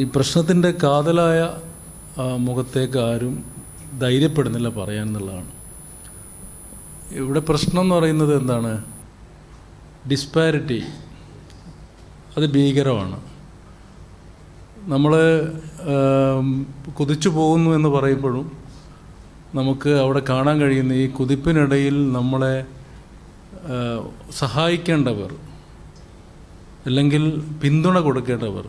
ഈ പ്രശ്നത്തിൻ്റെ കാതലായ മുഖത്തേക്ക് ആരും ധൈര്യപ്പെടുന്നില്ല പറയാൻ എന്നുള്ളതാണ്. ഇവിടെ പ്രശ്നം എന്ന് പറയുന്നത് എന്താണ്? ഡിസ്പാരിറ്റി. അത് ഭീകരമാണ്. നമ്മൾ കുതിച്ചു പോകുന്നു എന്ന് പറയുമ്പോഴും നമുക്ക് അവിടെ കാണാൻ കഴിയുന്ന ഈ കുതിപ്പിനിടയിൽ നമ്മളെ സഹായിക്കേണ്ടവർ അല്ലെങ്കിൽ പിന്തുണ കൊടുക്കേണ്ടവർ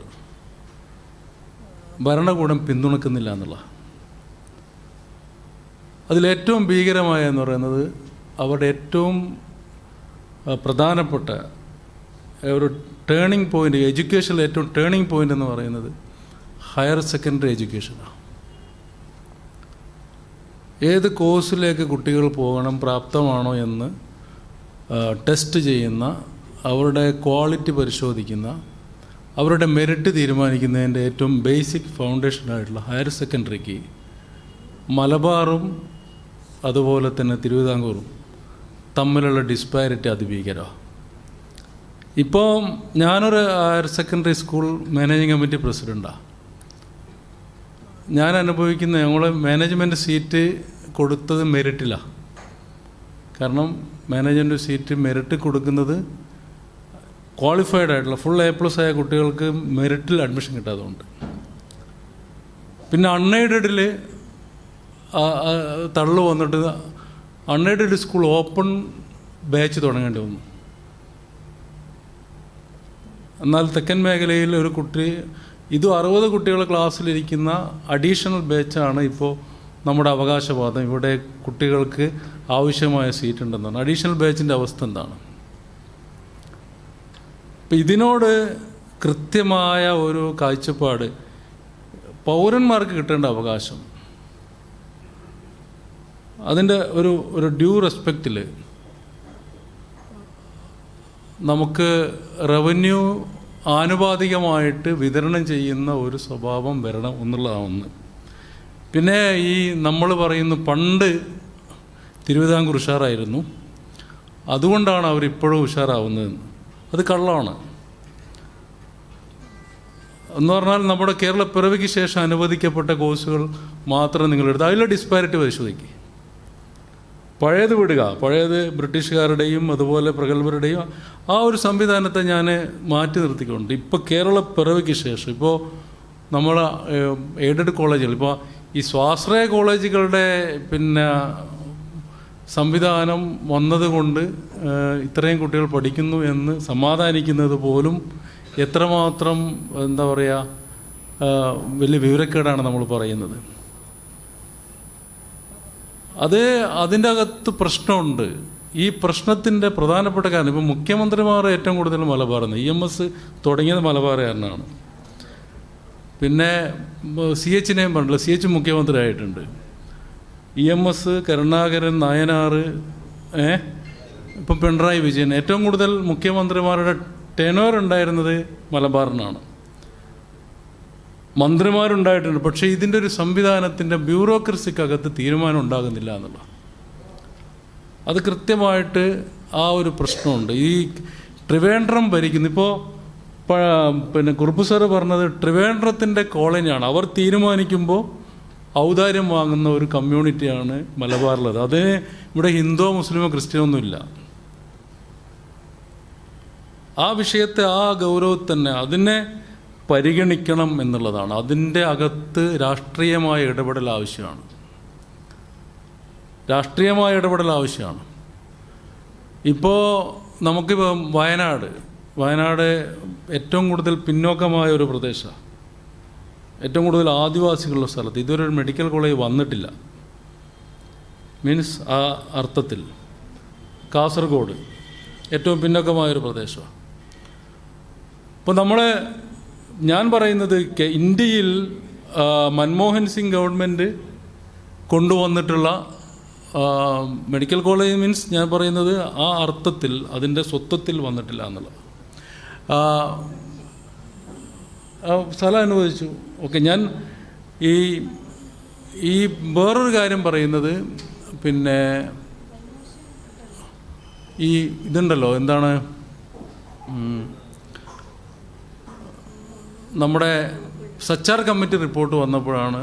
ഭരണകൂടം പിന്തുണക്കുന്നില്ല എന്നുള്ള. അതിലേറ്റവും ഭീകരമായ എന്ന് പറയുന്നത് അവരുടെ ഏറ്റവും പ്രധാനപ്പെട്ട ഒരു ടേണിംഗ് പോയിൻ്റ്, എഡ്യൂക്കേഷനിൽ ഏറ്റവും ടേണിംഗ് പോയിൻ്റ് എന്ന് പറയുന്നത് ഹയർ സെക്കൻഡറി എഡ്യൂക്കേഷനാണ്. ഏത് കോഴ്സിലേക്ക് കുട്ടികൾ പോകണം, പ്രാപ്തമാണോ എന്ന് ടെസ്റ്റ് ചെയ്യുന്ന, അവരുടെ ക്വാളിറ്റി പരിശോധിക്കുന്ന, അവരുടെ മെറിറ്റ് തീരുമാനിക്കുന്നതിൻ്റെ ഏറ്റവും ബേസിക് ഫൗണ്ടേഷനായിട്ടുള്ള ഹയർ സെക്കൻഡറിക്ക് മലബാറും അതുപോലെ തന്നെ തിരുവിതാംകൂറും തമ്മിലുള്ള ഡിസ്പാരിറ്റി അതിഭീകരമാണ്. ഇപ്പോൾ ഞാനൊരു higher secondary school managing committee പ്രസിഡൻ്റാണ്. ഞാൻ അനുഭവിക്കുന്ന ഞങ്ങൾ മാനേജ്മെൻറ്റ് സീറ്റ് കൊടുത്തത് മെറിറ്റിലാണ്. കാരണം മാനേജ്മെൻറ്റ് സീറ്റ് മെറിറ്റ് കൊടുക്കുന്നത് ക്വാളിഫൈഡ് ആയിട്ടുള്ള ഫുൾ A+ ആയ കുട്ടികൾക്ക് മെറിറ്റിൽ അഡ്മിഷൻ കിട്ടാത്തതുകൊണ്ട്. പിന്നെ അൺഎയ്ഡഡിൽ തള്ളു വന്നിട്ട് അൺഎയ്ഡഡ് സ്കൂൾ ഓപ്പൺ ബാച്ച് തുടങ്ങേണ്ടി വന്നു. എന്നാൽ തെക്കൻ മേഖലയിൽ ഒരു കുട്ടി, ഇതും 60 കുട്ടികൾ ക്ലാസ്സിലിരിക്കുന്ന അഡീഷണൽ ബാച്ചാണ് ഇപ്പോൾ നമ്മുടെ അവകാശവാദം. ഇവിടെ കുട്ടികൾക്ക് ആവശ്യമായ സീറ്റ് ഉണ്ടെന്നാണ്. അഡീഷണൽ ബാച്ചിൻ്റെ അവസ്ഥ എന്താണ്? ഇപ്പം ഇതിനോട് കൃത്യമായ ഒരു കാഴ്ചപ്പാട്, പൗരന്മാർക്ക് കിട്ടേണ്ട അവകാശം, അതിൻ്റെ ഒരു ഡ്യൂ റെസ്പെക്റ്റിൽ നമുക്ക് റവന്യൂ ആനുപാതികമായിട്ട് വിതരണം ചെയ്യുന്ന ഒരു സ്വഭാവം വരണം എന്നുള്ളതാണ് ഒന്ന്. പിന്നെ ഈ നമ്മൾ പറയുന്നു പണ്ട് തിരുവിതാംകൂർ ഉഷാറായിരുന്നു, അതുകൊണ്ടാണ് അവരിപ്പോഴും ഉഷാറാവുന്നതെന്ന്. അത് കള്ളമാണ്. എന്ന് പറഞ്ഞാൽ നമ്മുടെ കേരള പിറവിക്ക് ശേഷം അനുവദിക്കപ്പെട്ട കോഴ്സുകൾ മാത്രം നിങ്ങളെടുത്ത് അതിലെ ഡിസ്പാരിറ്റി പരിശോധിക്കുക. പഴയത് വിടുക, പഴയത് ബ്രിട്ടീഷുകാരുടെയും അതുപോലെ പ്രഗത്ഭരുടെയും ആ ഒരു സംവിധാനത്തെ ഞാൻ മാറ്റി നിർത്തിക്കൊണ്ട് ഇപ്പോൾ കേരള പിറവിക്ക് ശേഷം ഇപ്പോൾ നമ്മൾ എയ്ഡഡ് കോളേജുകൾ, ഇപ്പോൾ ഈ സ്വാശ്രയ കോളേജുകളുടെ പിന്നെ സംവിധാനം വന്നതുകൊണ്ട് ഇത്രയും കുട്ടികൾ പഠിക്കുന്നു എന്ന് സമാധാനിക്കുന്നത് പോലും എത്രമാത്രം എന്താ പറയുക വലിയ വിവരക്കേടാണ് നമ്മൾ പറയുന്നത്. അതിൻ്റെ അകത്ത് പ്രശ്നമുണ്ട്. ഈ പ്രശ്നത്തിൻ്റെ പ്രധാനപ്പെട്ട കാരണം ഇപ്പോൾ മുഖ്യമന്ത്രിമാർ ഏറ്റവും കൂടുതൽ മലബാറിന്ന്, EMS തുടങ്ങിയത് മലബാറുകാരനാണ്. പിന്നെ CH പറഞ്ഞില്ല, CH മുഖ്യമന്ത്രി ആയിട്ടുണ്ട്. EMS, കരുണാകരൻ, നായനാർ, ഇപ്പം പിണറായി വിജയൻ, ഏറ്റവും കൂടുതൽ മുഖ്യമന്ത്രിമാരുടെ ടെനോർ ഉണ്ടായിരുന്നത് മലബാറിനാണ്. മന്ത്രിമാരുണ്ടായിട്ടുണ്ട്. പക്ഷേ ഇതിൻ്റെ ഒരു സംവിധാനത്തിൻ്റെ ബ്യൂറോക്രസിക്കകത്ത് തീരുമാനം ഉണ്ടാകുന്നില്ല എന്നുള്ള, അത് കൃത്യമായിട്ട് ആ ഒരു പ്രശ്നമുണ്ട്. ഈ ട്രിവേൻഡ്രം ഭരിക്കുന്നു. ഇപ്പോൾ പിന്നെ കുറുപ്പ് സാറ് പറഞ്ഞത് ട്രിവേൻഡ്രത്തിൻ്റെ കോളനിയാണ്. അവർ തീരുമാനിക്കുമ്പോൾ ഔദാര്യം വാങ്ങുന്ന ഒരു കമ്മ്യൂണിറ്റിയാണ് മലബാറിലത്. അതിന് ഇവിടെ ഹിന്ദുവോ മുസ്ലിമോ ക്രിസ്ത്യനോ ഒന്നുമില്ല. ആ വിഷയത്തെ ആ ഗൗരവത്തിൽ തന്നെ അതിനെ പരിഗണിക്കണം എന്നുള്ളതാണ്. അതിൻ്റെ അകത്ത് രാഷ്ട്രീയമായ ഇടപെടൽ ആവശ്യമാണ്. രാഷ്ട്രീയമായ ഇടപെടൽ ആവശ്യമാണ്. ഇപ്പോൾ നമുക്കിപ്പോൾ വയനാട് ഏറ്റവും കൂടുതൽ പിന്നോക്കമായ ഒരു പ്രദേശമാണ്, ഏറ്റവും കൂടുതൽ ആദിവാസികളുള്ള സ്ഥലത്ത് ഇതുവരെ ഒരു മെഡിക്കൽ കോളേജ് വന്നിട്ടില്ല. മീൻസ് ആ അർത്ഥത്തിൽ കാസർഗോഡ് ഏറ്റവും പിന്നോക്കമായൊരു പ്രദേശമാണ്. അപ്പോൾ ഞാൻ പറയുന്നത് ഇന്ത്യയിൽ മൻമോഹൻ സിംഗ് ഗവൺമെൻറ് കൊണ്ടുവന്നിട്ടുള്ള മെഡിക്കൽ കോളേജ് മീൻസ് ഞാൻ പറയുന്നത് ആ അർത്ഥത്തിൽ അതിൻ്റെ സ്വത്വത്തിൽ വന്നിട്ടില്ല എന്നുള്ളത്. സ്ഥലം അനുവദിച്ചു, ഓക്കെ. ഞാൻ ഈ വേറൊരു കാര്യം പറയുന്നത്, പിന്നെ ഇതുണ്ടല്ലോ, എന്താണ് നമ്മുടെ സച്ചാർ കമ്മിറ്റി റിപ്പോർട്ട് വന്നപ്പോഴാണ്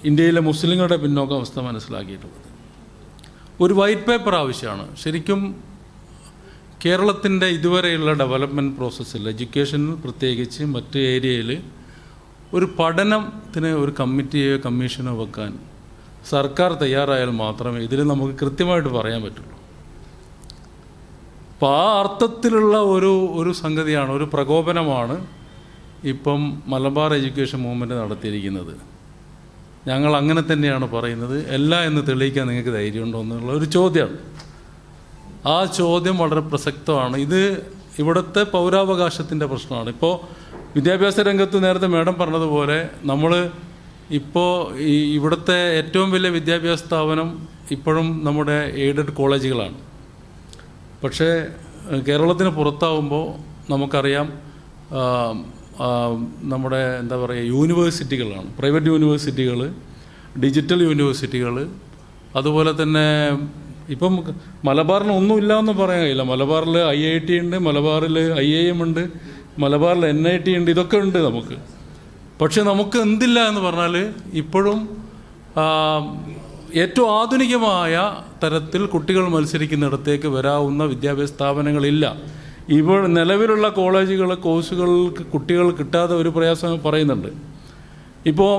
ഇന്ത്യയിലെ മുസ്ലിങ്ങളുടെ പിന്നോക്കാവസ്ഥ മനസ്സിലാക്കിയിട്ടുള്ളത്. ഒരു വൈറ്റ് പേപ്പർ ആവശ്യമാണ്. ശരിക്കും കേരളത്തിൻ്റെ ഇതുവരെയുള്ള ഡെവലപ്മെൻറ്റ് പ്രോസസ്സിൽ, എഡ്യൂക്കേഷനിൽ പ്രത്യേകിച്ച് മറ്റ് ഏരിയയിൽ ഒരു പഠനത്തിന് ഒരു കമ്മിറ്റിയോ കമ്മീഷനോ വെക്കാൻ സർക്കാർ തയ്യാറായാൽ മാത്രമേ ഇതിൽ നമുക്ക് കൃത്യമായിട്ട് പറയാൻ പറ്റുള്ളൂ. അപ്പോൾ ആ അർത്ഥത്തിലുള്ള ഒരു സംഗതിയാണ്, ഒരു പ്രകോപനമാണ് ഇപ്പം മലബാർ എഡ്യൂക്കേഷൻ മൂവ്മെൻറ്റ് നടത്തിയിരിക്കുന്നത്. ഞങ്ങൾ അങ്ങനെ തന്നെയാണ് പറയുന്നത്. അല്ല എന്ന് തെളിയിക്കാൻ നിങ്ങൾക്ക് ധൈര്യമുണ്ടോ എന്നുള്ള ഒരു ചോദ്യമാണ്. ആ ചോദ്യം വളരെ പ്രസക്തമാണ്. ഇത് ഇവിടുത്തെ പൗരാവകാശത്തിൻ്റെ പ്രശ്നമാണ്. ഇപ്പോൾ വിദ്യാഭ്യാസ രംഗത്ത് നേരത്തെ മേഡം പറഞ്ഞതുപോലെ നമ്മൾ ഇപ്പോൾ ഇവിടുത്തെ ഏറ്റവും വലിയ വിദ്യാഭ്യാസ സ്ഥാപനം ഇപ്പോഴും നമ്മുടെ എയ്ഡഡ് കോളേജുകളാണ്. പക്ഷേ കേരളത്തിന് പുറത്താവുമ്പോൾ നമുക്കറിയാം നമ്മുടെ എന്താ പറയുക യൂണിവേഴ്സിറ്റികളാണ്, പ്രൈവറ്റ് യൂണിവേഴ്സിറ്റികൾ, ഡിജിറ്റൽ യൂണിവേഴ്സിറ്റികൾ, അതുപോലെ തന്നെ ഇപ്പം മലബാറിന് ഒന്നുമില്ല എന്ന് പറയാൻ കഴിയില്ല. മലബാറിൽ IIT ഉണ്ട്, മലബാറിൽ IIM ഉണ്ട്, മലബാറിൽ NIT ഉണ്ട്, ഇതൊക്കെ ഉണ്ട് നമുക്ക്. പക്ഷെ നമുക്ക് എന്തില്ല എന്ന് പറഞ്ഞാൽ ഇപ്പോഴും ഏറ്റവും ആധുനികമായ തരത്തിൽ കുട്ടികൾ മത്സരിക്കുന്നിടത്തേക്ക് വരാവുന്ന വിദ്യാഭ്യാസ സ്ഥാപനങ്ങളില്ല. ഇപ്പോൾ നിലവിലുള്ള കോളേജുകൾ കോഴ്സുകൾക്ക് കുട്ടികൾ കിട്ടാതെ ഒരു പ്രയാസം പറയുന്നുണ്ട്. ഇപ്പോൾ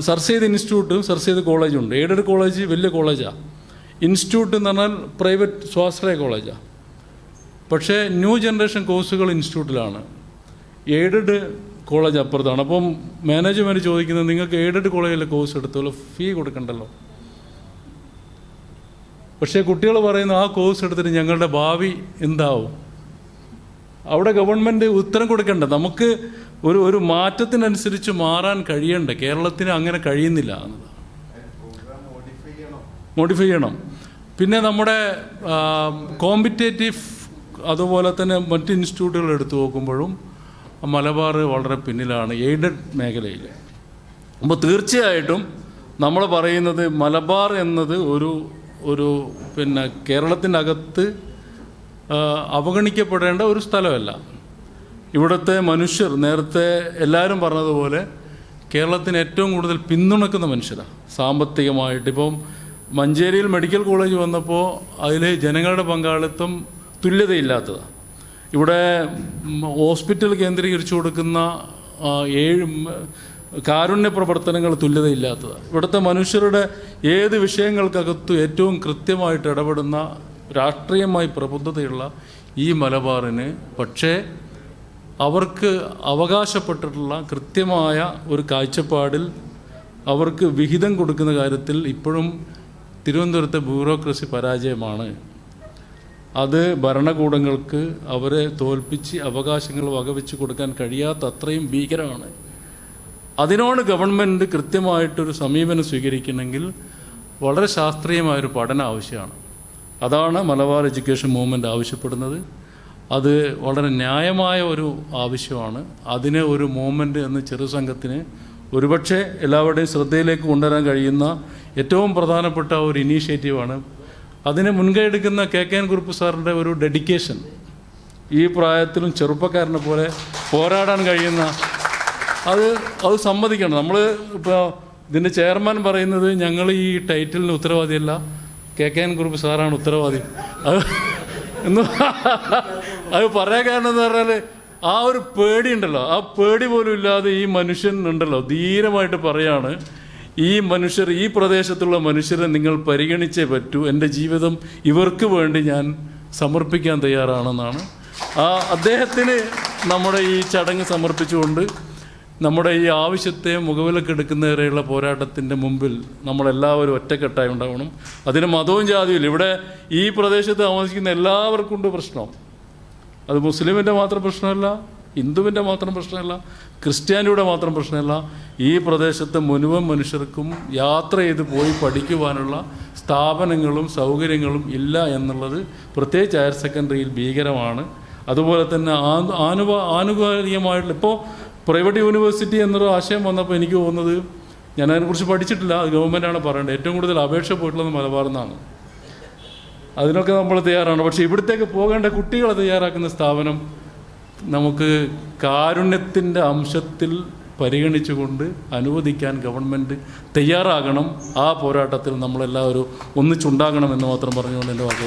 സർ സെയ്ദ് ഇൻസ്റ്റിറ്റ്യൂട്ടും സർ സെയ്ദ് കോളേജുണ്ട്. എയ്ഡഡ് കോളേജ് വലിയ കോളേജാണ്. ഇൻസ്റ്റിറ്റ്യൂട്ട് എന്ന് പറഞ്ഞാൽ പ്രൈവറ്റ് സ്വാശ്രയ കോളേജാണ്. പക്ഷേ ന്യൂ ജനറേഷൻ കോഴ്സുകൾ ഇൻസ്റ്റിറ്റ്യൂട്ടിലാണ്, എയ്ഡഡ് കോളേജ് അപ്പുറത്താണ്. അപ്പം മാനേജ്മെൻറ്റ് ചോദിക്കുന്നത് നിങ്ങൾക്ക് എയ്ഡഡ് കോളേജിലെ കോഴ്സ് എടുത്തോളൂ, ഫീ കൊടുക്കണ്ടല്ലോ. പക്ഷേ കുട്ടികൾ പറയുന്ന ആ കോഴ്സ് എടുത്തിട്ട് ഞങ്ങളുടെ ഭാവി എന്താവും? അവിടെ ഗവൺമെൻറ് ഉത്തരം കൊടുക്കണ്ട. നമുക്ക് ഒരു മാറ്റത്തിനനുസരിച്ച് മാറാൻ കഴിയണ്ടേ? കേരളത്തിന് അങ്ങനെ കഴിയുന്നില്ല എന്നതാണ്. മോഡിഫൈ ചെയ്യണം. പിന്നെ നമ്മുടെ കോമ്പറ്റേറ്റീവ് അതുപോലെ തന്നെ മറ്റ് ഇൻസ്റ്റിറ്റ്യൂട്ടുകൾ എടുത്തു നോക്കുമ്പോഴും മലബാർ വളരെ പിന്നിലാണ് എയ്ഡഡ് മേഖലയിൽ. അപ്പോൾ തീർച്ചയായിട്ടും നമ്മൾ പറയുന്നത് മലബാർ എന്നത് ഒരു പിന്നെ കേരളത്തിൻ്റെ അകത്ത് അവഗണിക്കപ്പെടേണ്ട ഒരു സ്ഥലമല്ല. ഇവിടുത്തെ മനുഷ്യർ നേരത്തെ എല്ലാവരും പറഞ്ഞതുപോലെ കേരളത്തിന് ഏറ്റവും കൂടുതൽ പിന്തുണക്കുന്ന മനുഷ്യരാണ് സാമ്പത്തികമായിട്ട്. ഇപ്പം മഞ്ചേരിയിൽ മെഡിക്കൽ കോളേജ് വന്നപ്പോൾ അതിൽ ജനങ്ങളുടെ പങ്കാളിത്തം തുല്യതയില്ലാത്തതാണ്. ഇവിടെ ഹോസ്പിറ്റൽ കേന്ദ്രീകരിച്ചു കൊടുക്കുന്ന 7 കാരുണ്യ പ്രവർത്തനങ്ങൾ തുല്യതയില്ലാത്തതാണ്. ഇവിടുത്തെ മനുഷ്യരുടെ ഏത് വിഷയങ്ങൾക്കകത്തും ഏറ്റവും കൃത്യമായിട്ട് ഇടപെടുന്ന രാഷ്ട്രീയമായി പ്രബുദ്ധതയുള്ള ഈ മലബാറിന് പക്ഷേ അവർക്ക് അവകാശപ്പെട്ടിട്ടുള്ള കൃത്യമായ ഒരു കാഴ്ചപ്പാടിൽ അവർക്ക് വിഹിതം കൊടുക്കുന്ന കാര്യത്തിൽ ഇപ്പോഴും തിരുവനന്തപുരത്തെ ബ്യൂറോക്രസി പരാജയമാണ്. അത് ഭരണകൂടങ്ങൾക്ക് അവരെ തോൽപ്പിച്ച് അവകാശങ്ങൾ വകവെച്ച് കൊടുക്കാൻ കഴിയാത്ത അത്രയും ഭീകരമാണ്. അതിനോട് ഗവൺമെൻറ് കൃത്യമായിട്ടൊരു സമീപനം സ്വീകരിക്കണമെങ്കിൽ വളരെ ശാസ്ത്രീയമായൊരു പഠനം ആവശ്യമാണ്. അതാണ് മലബാർ എഡ്യൂക്കേഷൻ മൂവ്മെൻറ്റ് ആവശ്യപ്പെടുന്നത്. അത് വളരെ ന്യായമായ ഒരു ആവശ്യമാണ്. അതിനെ ഒരു മൂവ്മെൻറ്റ് എന്ന ചെറു സംഘത്തിന് ഒരുപക്ഷെ എല്ലാവരുടെയും ശ്രദ്ധയിലേക്ക് കൊണ്ടുവരാൻ കഴിയുന്ന ഏറ്റവും പ്രധാനപ്പെട്ട ഒരു ഇനീഷ്യേറ്റീവാണ്. അതിന് മുൻകൈ എടുക്കുന്ന KKN കുറുപ്പ് സാറിൻ്റെ ഒരു ഡെഡിക്കേഷൻ, ഈ പ്രായത്തിലും ചെറുപ്പക്കാരനെ പോലെ പോരാടാൻ കഴിയുന്ന അത് സമ്മതിക്കണം. നമ്മൾ ഇപ്പോൾ ഇതിൻ്റെ ചെയർമാൻ പറയുന്നത് ഞങ്ങൾ ഈ ടൈറ്റിലിന് ഉത്തരവാദിയല്ല, KKN കുറുപ്പ് സാറാണ് ഉത്തരവാദി. അത് പറയാൻ കാരണം എന്ന് പറഞ്ഞാൽ ആ ഒരു പേടിയുണ്ടല്ലോ, ആ പേടി പോലും ഇല്ലാതെ ഈ മനുഷ്യൻ ഉണ്ടല്ലോ ധീരമായിട്ട് പറയാണ്, ഈ മനുഷ്യർ, ഈ പ്രദേശത്തുള്ള മനുഷ്യരെ നിങ്ങൾ പരിഗണിച്ചേ പറ്റൂ, എൻ്റെ ജീവിതം ഇവർക്ക് വേണ്ടി ഞാൻ സമർപ്പിക്കാൻ തയ്യാറാണെന്നാണ്. അദ്ദേഹത്തിന് നമ്മുടെ ഈ ചടങ്ങ് സമർപ്പിച്ചുകൊണ്ട് നമ്മുടെ ഈ ആവശ്യത്തെ മുഖവിലക്കെടുക്കുന്നവരെയുള്ള പോരാട്ടത്തിൻ്റെ മുമ്പിൽ നമ്മളെല്ലാവരും ഒറ്റക്കെട്ടായി ഉണ്ടാവണം. അതിന് മതവും ജാതിയും ഇവിടെ ഈ പ്രദേശത്ത് താമസിക്കുന്ന എല്ലാവർക്കും ഉണ്ട് പ്രശ്നം. അത് മുസ്ലിമിൻ്റെ മാത്രം പ്രശ്നമല്ല, ഹിന്ദുവിൻ്റെ മാത്രം പ്രശ്നമല്ല, ക്രിസ്ത്യാനിയുടെ മാത്രം പ്രശ്നമല്ല. ഈ പ്രദേശത്തെ മുഴുവൻ മനുഷ്യർക്കും യാത്ര ചെയ്ത് പോയി പഠിക്കുവാനുള്ള സ്ഥാപനങ്ങളും സൗകര്യങ്ങളും ഇല്ല എന്നുള്ളത് പ്രത്യേകിച്ച് ഹയർ സെക്കൻഡറിയിൽ ഭീകരമാണ്. അതുപോലെ തന്നെ ആനുകാലികമായിട്ടുള്ള ഇപ്പോൾ പ്രൈവറ്റ് യൂണിവേഴ്സിറ്റി എന്നൊരു ആശയം വന്നപ്പോൾ എനിക്ക് തോന്നുന്നത്, ഞാൻ അതിനെക്കുറിച്ച് പഠിച്ചിട്ടില്ല, അത് ഗവൺമെൻറ്റാണ് പറയേണ്ടത്, ഏറ്റവും കൂടുതൽ അപേക്ഷ പോയിട്ടുള്ളത് മലബാറിൽ നിന്നാണ്. അതിനൊക്കെ നമ്മൾ തയ്യാറാണ്. പക്ഷേ ഇവിടത്തേക്ക് പോകേണ്ട കുട്ടികളെ തയ്യാറാക്കുന്ന സ്ഥാപനം നമുക്ക് കാരുണ്യത്തിൻ്റെ അംശത്തിൽ പരിഗണിച്ചുകൊണ്ട് അനുവദിക്കാൻ ഗവൺമെൻറ് തയ്യാറാകണം. ആ പോരാട്ടത്തിൽ നമ്മളെല്ലാവരും ഒന്നിച്ചുണ്ടാകണമെന്ന് മാത്രം പറഞ്ഞുകൊണ്ട് എൻ്റെ വാക്ക്